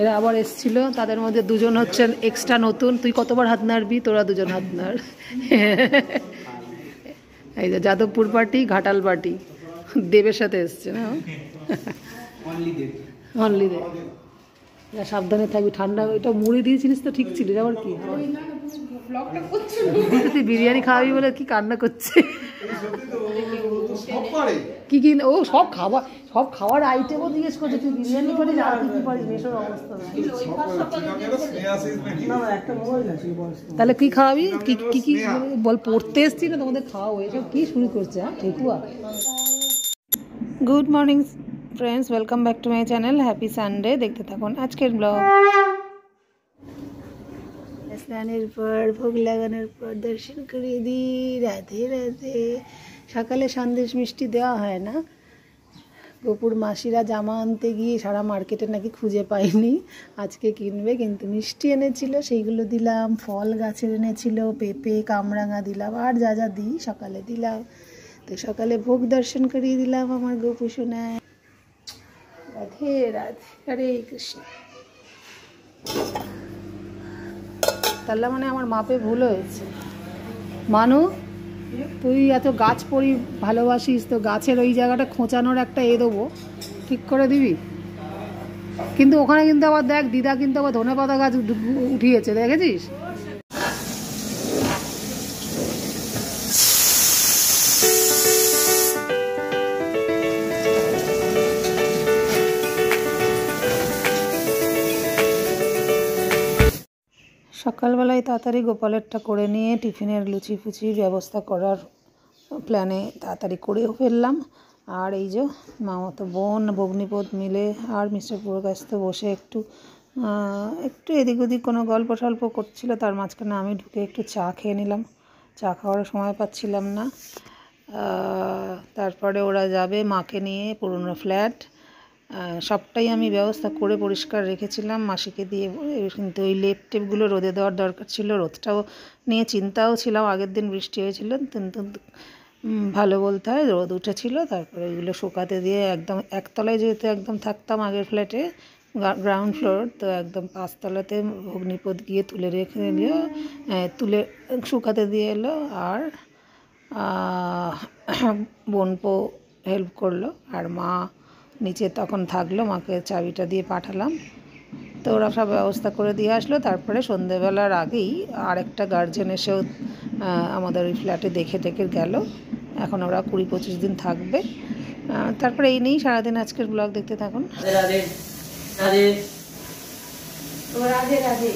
এরা আবার এসেছিল, তাদের মধ্যে দুজন হচ্ছেন এক্সট্রা নতুন। তুই কতবার হাত নাড়বি? তোরা দুজন হাত নাড়। এই যে যাদবপুর পার্টি, ঘাটাল পার্টি, দেবের সাথে এসছে না? অনলি দেব। সাবধানে থাকবি, ঠান্ডা। এটা মুড়ি দিয়েছিলিস তো ঠিক ছিল, আবার কি তুই বিরিয়ানি খাওয়াবি বলে কি কান্না করছে? কি কি ও সব খাওয়ার আইটেমও জিজ্ঞেস করছে। তুই বিরিয়ানি পারিস, আর কি কি পারিস? মেশোর অবস্থা তাহলে কি খাওয়াবি? কি কি কি বল? পড়তে এসছি না তোমাদের খাওয়া? এসব কি শুরু করছে? হ্যাঁ thekua. Good morning friends, welcome back to my channel. Happy Sunday. দেখতে থাকুন আজকের ব্লগ। স্নানের পর, ভোগ লাগানোর পর দর্শন করিয়ে দিই। রাধে রাধে। সকালে সন্দেশ মিষ্টি দেওয়া হয় না। গোপুর মাসিরা জামা আনতে গিয়ে সারা মার্কেটে নাকি খুঁজে পাইনি, আজকে কিনবে, কিন্তু মিষ্টি এনেছিল, সেইগুলো দিলাম। ফল গাছের এনেছিল, পেঁপে, কামরাঙা দিলাম, আর যা যা দিই সকালে দিলাম। তো সকালে ভোগ দর্শন করিয়ে দিলাম আমার গোপু সোনায়। রাধে রাধে। হরে কৃষ্ণ। তাহলে মানে আমার মাপে ভুল হয়েছে। মানু, তুই এত গাছ পরি ভালোবাসিস, তো গাছের ওই জায়গাটা খোঁচানোর একটা দেবো, ঠিক করে দিবি। কিন্তু ওখানে কিন্তু আবার দেখ, দিদা কিন্তু আবার ধনেপাতা গাছ উঠিয়েছে, দেখেছিস? সকালবেলায় তাড়াতাড়ি গোপালেরটা করে নিয়ে টিফিনের লুচি ফুচি ব্যবস্থা করার প্ল্যানে তাড়াতাড়ি করেও ফেললাম। আর এই যে মামাতো বোন ভগ্নিপদ মিলে আর মিস্টার পুরকাস্ত বসে একটু এদিক ওদিক কোনো গল্প সল্প করছিল। তার মাঝখানে আমি ঢুকে একটু চা খেয়ে নিলাম। চা খাওয়ার সময় পাচ্ছিলাম না। তারপরে ওরা যাবে মাকে নিয়ে পুরনো ফ্ল্যাট। সবটাই আমি ব্যবস্থা করে পরিষ্কার রেখেছিলাম মাসিকে দিয়ে, কিন্তু ওই লেপ টেপগুলো রোদে দেওয়ার দরকার ছিল। রোদটাও নিয়ে চিন্তাও ছিলাম, আগের দিন বৃষ্টি হয়েছিল, কিন্তু ভালো বলতে হয় রোদ উঠেছিল। তারপরে ওইগুলো শুকাতে দিয়ে একদম একতলায় যেহেতু একদম থাকতাম আগের ফ্ল্যাটে, গ্রাউন্ড ফ্লোর, তো একদম 5 তলাতে ভগ্নিপদ গিয়ে তুলে রেখে এলো, তুলে শুকাতে দিয়ে এলো। আর বোনপো হেল্প করলো, আর মা নিচে তখন থাকলো, মাকে চাবিটা দিয়ে পাঠালাম। তো ওরা সব ব্যবস্থা করে দিয়ে আসলো। তারপরে সন্ধেবেলার আগেই আর একটা গার্জেন এসেও আমাদের ওই ফ্ল্যাটে দেখে টেকে গেল। এখন ওরা 20-25 দিন থাকবে। তারপরে এই নিয়েই সারাদিন আজকের ব্লগ দেখতে থাকুন। রাধে রাধে রাধে রাধে।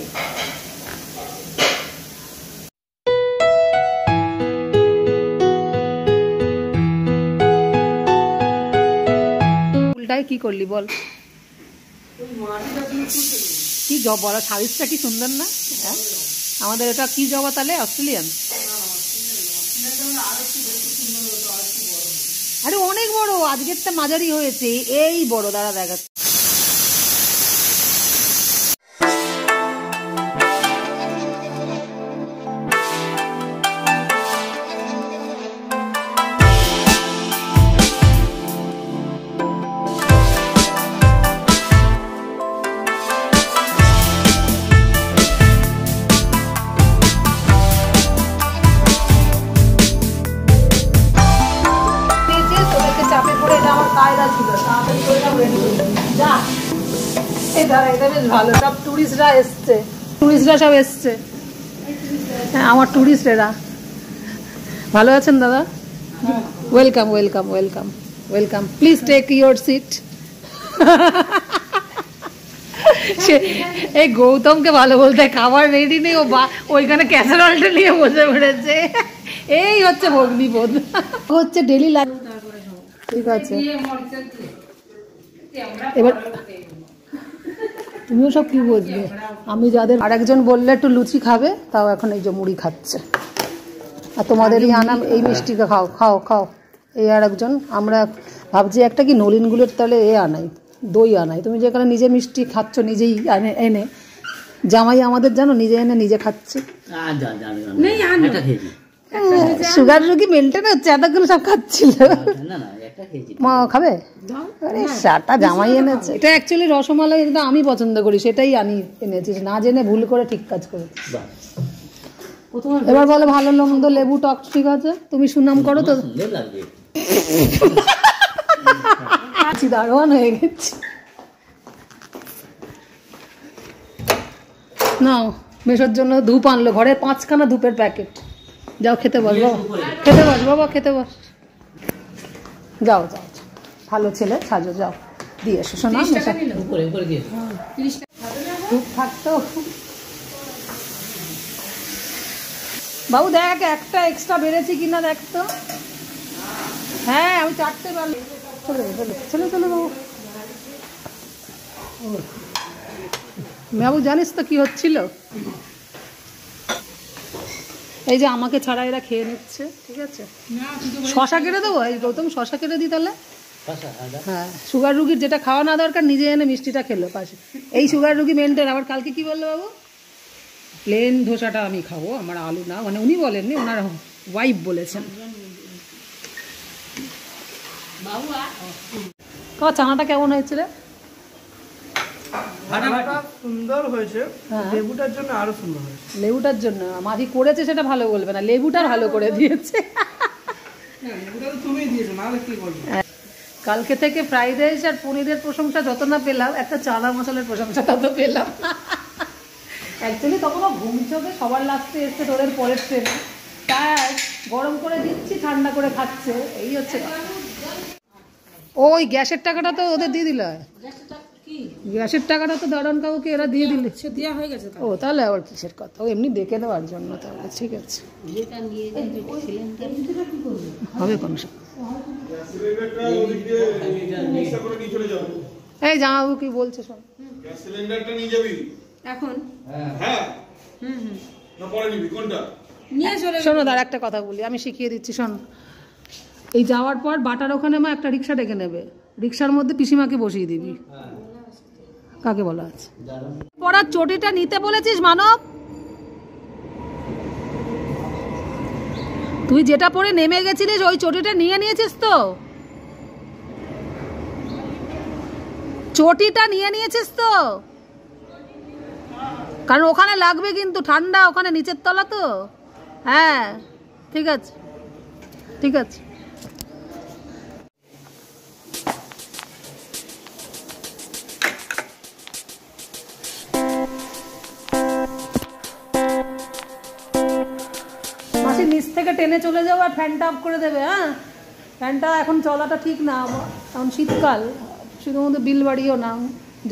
কি করলি বল? কি জবা, সাইজটা কি সুন্দর না? হ্যাঁ, আমাদের এটা কি জবা তাহলে? অস্ট্রেলিয়ান? আরে অনেক বড়, আজকেরটা মাঝারি হয়েছে, এই বড়। দাঁড়া দেখাচ্ছে। ভালো, সব টুরিস্টরা এসছে, টুরিস্টরা সব এসছে। হ্যাঁ, আমার টুরিস্ট এরা। ভালো আছেন দাদা? Welcome welcome welcome welcome. Please take your seat. এই গৌতমকে ভালো বলতে, খাবার রেডি নেই, ও ওইখানে ক্যাসারোলটা নিয়ে বসে পড়েছে। এই হচ্ছে ভগ্নিপদ, হচ্ছে ডেলি লাইফ। ঠিক আছে, এবার তুমিও সব কি বুঝবে। আমি যাদের আরেকজন বললে একটু লুচি খাবে, তাও এখন এই যে মুড়ি খাচ্ছে। আর তোমাদেরই আনাম এই মিষ্টিকে খাও খাও খাও। এই আরেকজন, আমরা ভাবছি একটা কি নলিনগুলোর তাহলে আনাই, দই আনাই। তুমি যেখানে নিজে মিষ্টি খাচ্ছ নিজেই এনে, জামাই আমাদের জানো নিজে এনে নিজে খাচ্ছে। সুগার রোগী মেনটেন হচ্ছে, এতক্ষণ সব খাচ্ছিল। মা খাবে? আরে সাটা জামাই এনেছে। এটা অ্যাকচুয়ালি রসমালাই, এটা আমি পছন্দ করি, সেটাই এনেছিস, না জেনে ভুল করে ঠিক কাজ করেছিস। এবার বলো ভালো মন্দ, লেবু টক ঠিক আছে, তুমি সুনাম করো তো। দারোয়ান হয়ে গেছে। নাও মেশোর জন্য ধূপ আনলো, ঘরে 5খানা ধূপের প্যাকেট। যাও খেতে বস বাবা, খেতে বস বাবা, খেতে বস। যাও যাও, ভালো ছেলে সাজো, যাও দিয়ে এসো শোনা। ধূপ থাকতো। বাবু দেখ একটা এক্সট্রা বেড়েছি কিনা দেখ তো। হ্যাঁ আমি 4টে বানাবো। চলো চলো বাবু। বাবু জানিস তো কি হচ্ছিল? এই যে আমাকে ছাড়া এরা খেয়ে নিচ্ছে, ঠিক আছে? শশা কেটে দেবো, এই গৌতম শশা কেটে দিই তাহলে। হ্যাঁ, সুগার রুগীর যেটা খাওয়া না দরকার নিজে এনে মিষ্টিটা খেলো পাশে। এই সুগার রুগী মেনটেন। আবার কালকে কি বললো বাবু? প্লেন ধোসাটা আমি খাবো, আমার আলু না, মানে উনি বলেননি, ওনার ওয়াইফ বলেছেন। চানাটা কেমন হয়েছে রে? সুন্দর হয়েছে, লেবুটার জন্য আরো সুন্দর হয়েছে। লেবুটার জন্য মাঝি করেছে সেটা ভালো বলবে না, লেবুটার ভালো করে দিয়েছে। তুমি দিয়েছো, নাহলে কি বলবো। কালকে থেকে ফ্রাইড রাইস আর পনিরের প্রশংসা যত না পেলাম, একটা চানা মশলার প্রশংসা তত পেলাম। অ্যাকচুয়ালি তখন ঘুম চোখে সবার লাস্টে এসছে তোদের পরের ট্রেনে, তাই গরম করে দিচ্ছি, ঠান্ডা করে খাচ্ছে, এই হচ্ছে। ওই গ্যাসের টাকাটা তো ওদের দিয়ে দিল, গ্যাসের টাকাটা তো দারোয়ান কাকুকে এরা দিয়ে দিলে, দেওয়া হয়ে গেছে। ও তাহলে আবার কিসের কথা, ও এমনি ডেকে দেওয়ার জন্য, তাহলে ঠিক আছে হবে কোনো। এই জামাবু কি বলছে শোন। এখন শোনো দাঁড়া, একটা কথা বলি, আমি শিখিয়ে দিচ্ছি শোন। এই যাওয়ার পর বাটার ওখানে মা একটা রিক্সা ডেকে নেবে, রিক্সার মধ্যে পিসিমাকে বসিয়ে দিবি। কাকে বলা আছে? পড়ার চটিটা নিতে বলেছিস মানব? তুই যেটা পরে নেমে গেছিলিস ওই চটিটা নিয়ে নিয়েছিস তো? চটিটা নিয়ে নিয়েছিস তো? কারণ ওখানে লাগবে কিন্তু, ঠান্ডা ওখানে, নিচের তলা তো। হ্যাঁ ঠিক আছে ঠিক আছে। মাসি নিচ থেকে টেনে চলে যাবো আর ফ্যানটা অফ করে দেবে। হ্যাঁ, ফ্যানটা এখন চলাটা ঠিক না, এখন শীতকাল, শুধু মধ্যে বিল বাড়িও না,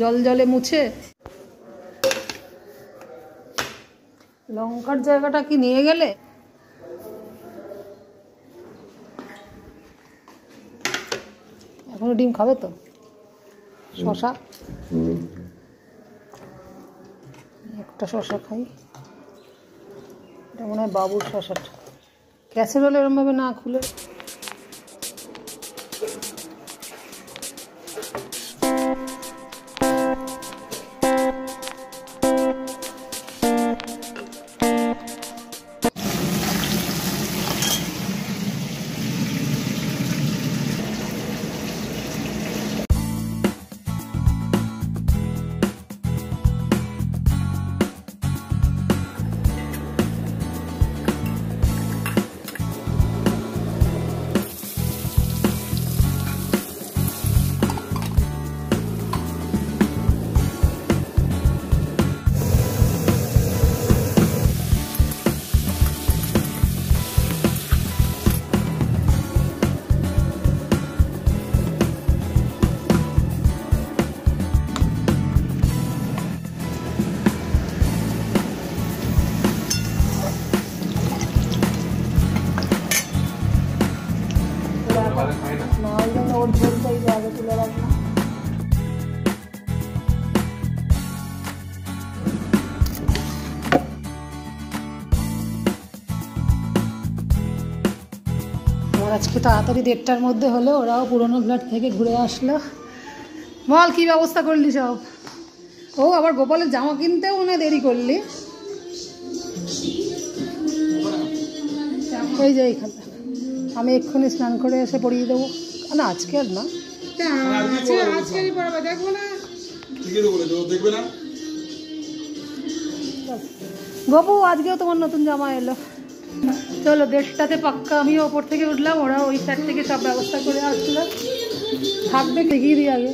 জল জলে মুছে। লঙ্কার জায়গাটা কি নিয়ে গেলে? এখনো ডিম খাবে তো? শশা একটা শশা খাই, এটা মনে হয় বাবুর শশাটা। ক্যাসেরোল এরম ভাবে না খুলে। ওর ঝোলটাই জায়গা তুলে রাখলাম। আমার আজকে তাড়াতাড়ি 1:30টার মধ্যে হলো, ওরাও পুরোনো ফ্ল্যাট থেকে ঘুরে আসলো। বল কি ব্যবস্থা করলি সব? ও আবার গোপালের জামা কিনতেও মনে দেরি করলি। এই যে এইখানটা আমি এক্ষুনি স্নান করে এসে পরিয়ে দেবো। না আজকে আর না, আজকেরই পড়াবে, দেখবো না দেখবে না। গপু আজকেও তোমার নতুন জামা এলো। চলো 1:30টাতে পাক্কা আমিও ওপর থেকে উঠলাম, ওরা ওই সাইড থেকে সব ব্যবস্থা করে আসলো। থাকবে দেখিয়ে দিই আগে।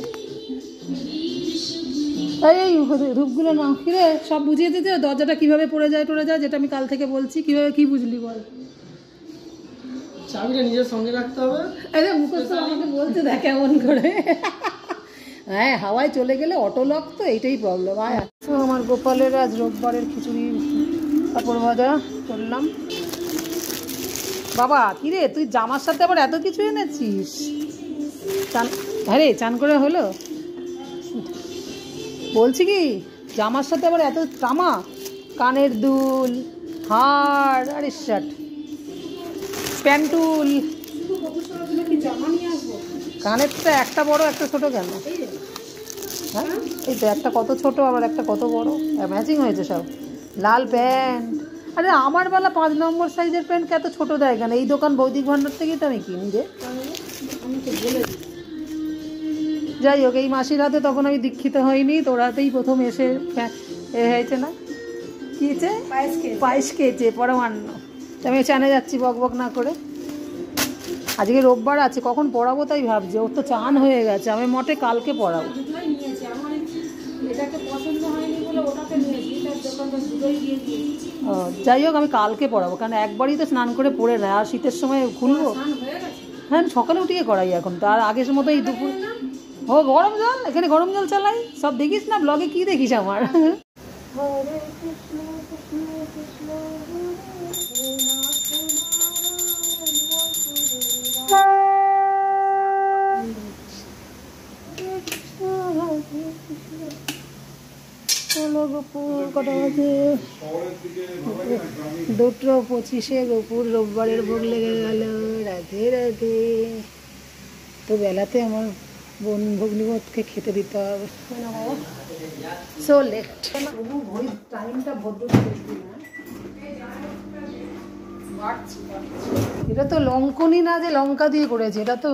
এই রূপগুলো না কিরে সব বুঝিয়ে দিতে, দরজাটা কীভাবে পড়ে যায় যেটা আমি কাল থেকে বলছি। কীভাবে কী বুঝলি বল? চাবিটা নিজের সঙ্গে রাখতে হবে। আরে মুখস্থ আমাকে বলতে দেখ কেমন করে। হ্যাঁ হাওয়ায় চলে গেলে অটো লক, তো এইটাই প্রবলেম। তো আমার গোপালের আজ রোববারের খিচুড়ি কাপড় ভাজা করলাম। বাবা কিরে তুই জামার সাথে আবার এত কিছু এনেছিস? চান, হ্যাঁ রে চান করে হলো? বলছি কি জামার সাথে আবার এত জামা, কানের দুল, হার, আরে শার্ট, প্যান্টুল, কানেরটা একটা বড় একটা ছোট কেন? হ্যাঁ এই তো একটা কত ছোট আবার একটা কত বড়, ম্যাচিং হয়েছে সব। লাল প্যান্ট, আরে আমার বেলা 5 নম্বর সাইজের প্যান্ট এত ছোট দেয় কেন? এই দোকান বৈদিক ভান্ডার থেকেই তো আমি কিনি রে। যাই হোক এই মাসির হাতে তখন আমি দীক্ষিত হইনি, তোর হাতেই প্রথম এসে এ হয়েছে না কি হয়েছে, পায়েস খেয়েছে পরমান্ন। আমি চানে যাচ্ছি বক বক না করে। আজকে রোববার আছে, কখন পড়াবো তাই ভাবছি। ওর তো চান হয়ে গেছে, আমি মোটে কালকে পড়াবো। যাই হোক আমি কালকে পড়াবো, কারণ একবারই তো স্নান করে পড়ে নেয়, আর শীতের সময় খুলবো। হ্যাঁ সকালে উঠিয়ে করাই এখন, তার আগের মতো এই দুপুর ও গরম জল, এখানে গরম জল চালাই সব। দেখিস না ব্লগে কি দেখিস আমার? কটা বাজে? 2:25 গোপুর রোববারের ভোগ লেগে গেল। রাধে রাধে। তো বেলাতে আমার বোন ভগ্নিপথকে খেতে দিতে হবে। So late. টাইমটা এটা তো লঙ্কনি না যে লঙ্কা দিয়ে করেছে, এটা তো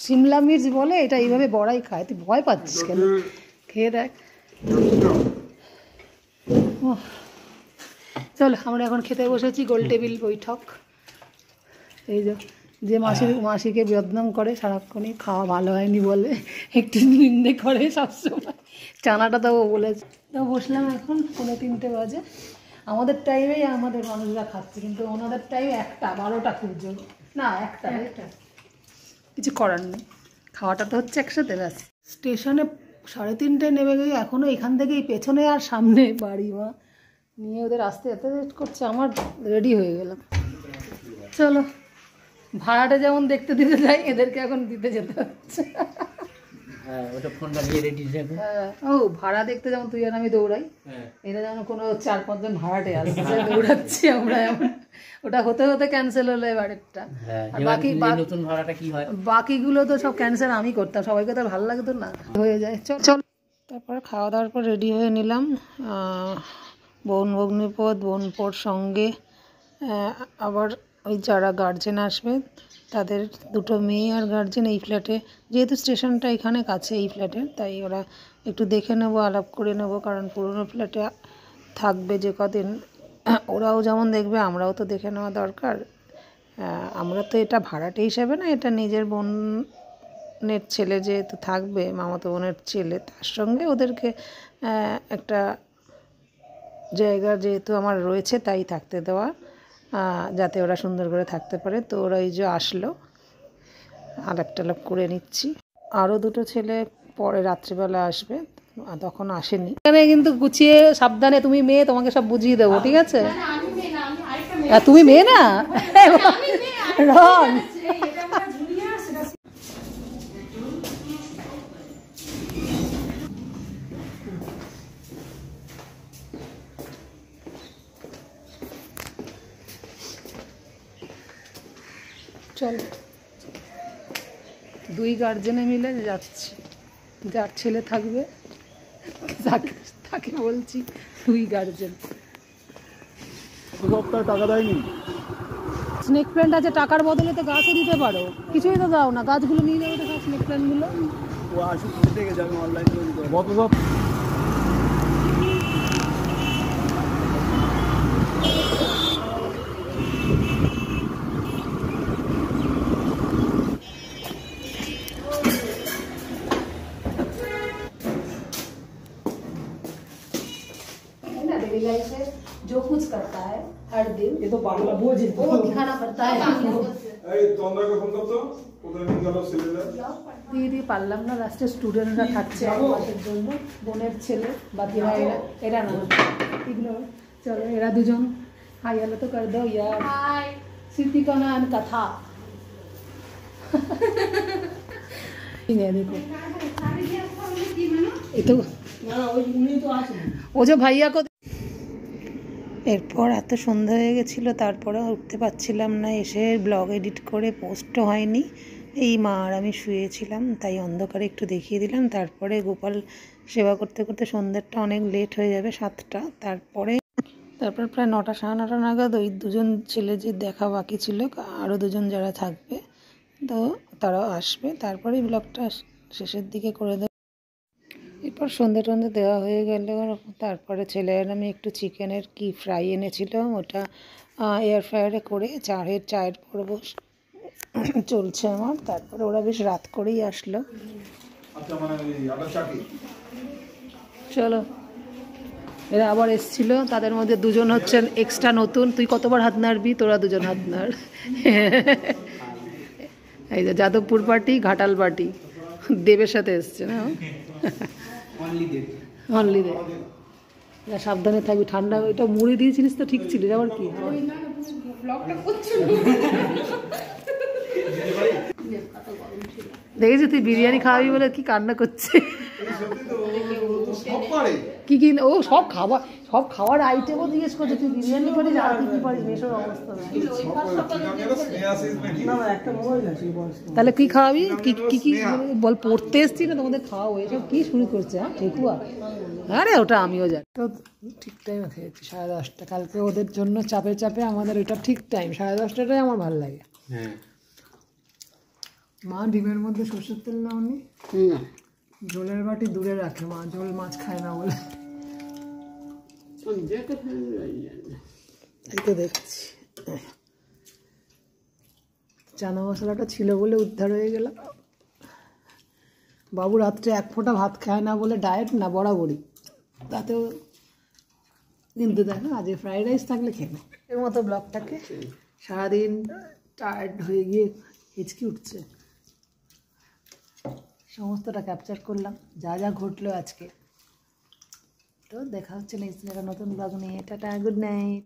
সিমলা মির্চ বলে। এটা এইভাবে বড়াই খায়, তুই ভয় পাচ্ছিস কেন? খেয়ে দেখ। চল আমরা এখন খেতে বসেছি, গোল টেবিল বৈঠক। এই যে মাসিকে বদনাম করে সারাক্ষণই, খাওয়া ভালো হয়নি বলে একটু নিন্দে করে সবসময়। চানাটা তো বলেছে। তো বসলাম এখন 3:30 বাজে। আমাদের টাইমেই আমাদের মানুষরা খাচ্ছে, কিন্তু ওনাদের টাইম 1টা 12টা খুব জোর না, 1টা কিছু করার নেই। খাওয়াটা তো হচ্ছে একসাথে। ব্যাস স্টেশনে 3:30টায় নেমে গিয়ে এখনও এখান থেকেই পেছনে আর সামনে বাড়ি মা নিয়ে ওদের আসতে এত লেট করছে। আমার রেডি হয়ে গেলাম। চলো ভাড়াটা যেমন দেখতে দিতে যাই, এদেরকে এখন দিতে যেতে হচ্ছে। ও ভাড়া দেখতে যেমন তুই আর আমি দৌড়াই, এটা যেমন কোনো 4-5 জন ভাড়াটে আসছে দৌড়াচ্ছি আমরা। ওটা হতে হতে ক্যান্সেল হলো এবারেরটা। বাকিগুলো তো সব ক্যান্সেল আমি করতাম, সবাইকে তো ভালো লাগতো না, হয়ে যায়। চল তারপরে খাওয়া দাওয়ার পর রেডি হয়ে নিলাম। বোন ভগ্নিপথ বোনপোর সঙ্গে আবার ওই যারা গার্জেন আসবে তাদের 2টো মেয়ে আর গার্জেন এই ফ্ল্যাটে, যেহেতু স্টেশনটা এখানে কাছে এই ফ্ল্যাটে, তাই ওরা একটু দেখে নেবো, আলাপ করে নেবো। কারণ পুরনো ফ্ল্যাটে থাকবে যে কদিন, ওরাও যেমন দেখবে আমরাও তো দেখে নেওয়া দরকার। আমরা তো এটা ভাড়াটে হিসাবে না, এটা নিজের বোনের ছেলে যেহেতু থাকবে, মামাতো বোনের ছেলে, তার সঙ্গে ওদেরকে একটা জায়গা যেহেতু আমার রয়েছে তাই থাকতে দেওয়া, যাতে ওরা সুন্দর করে থাকতে পারে। তো ওরা এই যে আসলো, আলাপ টালাপ করে নিচ্ছি। আরও 2টো ছেলে পরে রাত্রিবেলা আসবে, তখন আসেনি। এখানে কিন্তু গুছিয়ে সাবধানে, তুমি মেয়ে, তোমাকে সব বুঝিয়ে দেবো, ঠিক আছে? তুমি মেয়ে না রং। চল 2 গার্জেনে মিলে যাচ্ছি, যার ছেলে থাকবে তাকে বলছি 2 গার্জেন। সপ্তাহে টাকা দেয়নি। স্নেক প্ল্যান্ট আছে, টাকার বদলে তো গাছও দিতে পারো, কিছুই তো দাও না, গাছগুলো নিয়ে যাবে তো সব স্নেক প্ল্যান্টগুলো। ও আসুক থেকে যাবে অনলাইন করে डेली लाइफ में जो कुछ करता है हर दिन ये तो बांग्ला बोझ वो दिखाना पड़ता है। এই তন্দ্রাকে ফোন করতো কোথায় ফোন গেল ছেলেরা দিয়ে দিয়ে পারলাম না, লাস্টে স্টুডেন্টরা থাকছে এক মাসের জন্য, বোনের ছেলে, বাকিরা এরা এরা না এগুলো। চলো এরা দুজন হাই হ্যালো তো কর দাও यार। सिद्धि का नाम कथा देखो ये तो ও যে ভাইয়া কো। এরপর এত সন্ধ্যা হয়ে গেছিলো, তারপরে উঠতে পারছিলাম না, এসে ব্লগ এডিট করে পোস্টও হয়নি। এই মা আর আমি শুয়েছিলাম, তাই অন্ধকারে একটু দেখিয়ে দিলাম। তারপরে গোপাল সেবা করতে করতে সন্ধ্যাটা অনেক লেট হয়ে যাবে, 7টা। তারপর প্রায় 9টা 9:30 নাগাদ ওই দুজন ছেলে যে দেখা বাকি ছিল, আরও দুজন যারা থাকবে তো তারাও আসবে, তারপরেই ব্লগটা শেষের দিকে করে দেবো। এরপর সন্ধ্যে টন্ধে দেওয়া হয়ে গেল। তারপরে ছেলের আমি একটু চিকেনের কি ফ্রাই এনেছিলাম, ওটা এয়ার ফ্রায়ারে করে চায়ের পর্ব চলছে আমার। তারপরে ওরা বেশ রাত করেই আসলো। আচ্ছা মানে আটা চাকি চলো এরা আবার এসছিল, তাদের মধ্যে দুজন হচ্ছেন এক্সট্রা নতুন। তুই কতবার হাত নাড়বি, তোরা দুজন হাত নাড়। এই যে যাদবপুর পার্টি, ঘাটাল পার্টি, দেবের সাথে এসছে না, অনলি দেব। সাবধানে থাকবি, ঠান্ডা। ওইটা মুড়ি দিয়েছিলিস তো ঠিক ছিল, আবার কি দেখেছি তুই বিরিয়ানি খাওয়াবি বলে কি কান্না করছে। কি কি ও সব খাওয়ার আইটেমও জিজ্ঞেস করছে, তুই বিরিয়ানি পারিস আর কি কি পারিস, মেশোর অবস্থা। তাহলে কি খাওয়াবি, কি কি কি বল, পড়তে এসছি না তোমাদের খাওয়াবো, এসব কি শুরু করছে। হ্যাঁ ঠেকুয়া, আরে ওটা আমিও জানি। তো ঠিক টাইমে খেয়েছি 10:30। কালকে ওদের জন্য চাপে আমাদের ওইটা ঠিক টাইম 10:30টাই আমার ভালো লাগে। মা ডিমের মধ্যে সরষের তেল নাওনি, ঝোলের বাটি দূরে রাখে মা, ঝোল মাছ খায় না বলে। এই তো দেখছি চানা মশলাটা ছিল বলে উদ্ধার হয়ে গেল। বাবু রাত্রে 1 ফোঁটা ভাত খায় না বলে ডায়েট না বরাবরই, তাতেও কিন্তু দেখো আজ ফ্রাইড রাইস থাকলে খেয়ে নেয়। এর মতো ব্লগটাকে সারাদিন টায়ার্ড হয়ে গিয়ে হিচকি উঠছে, সমস্তটা ক্যাপচার করলাম, যা যা ঘটলো আজকে। তো দেখা হচ্ছে নেক্সট একটা নতুন ব্লগ নিয়ে। Tata, good night.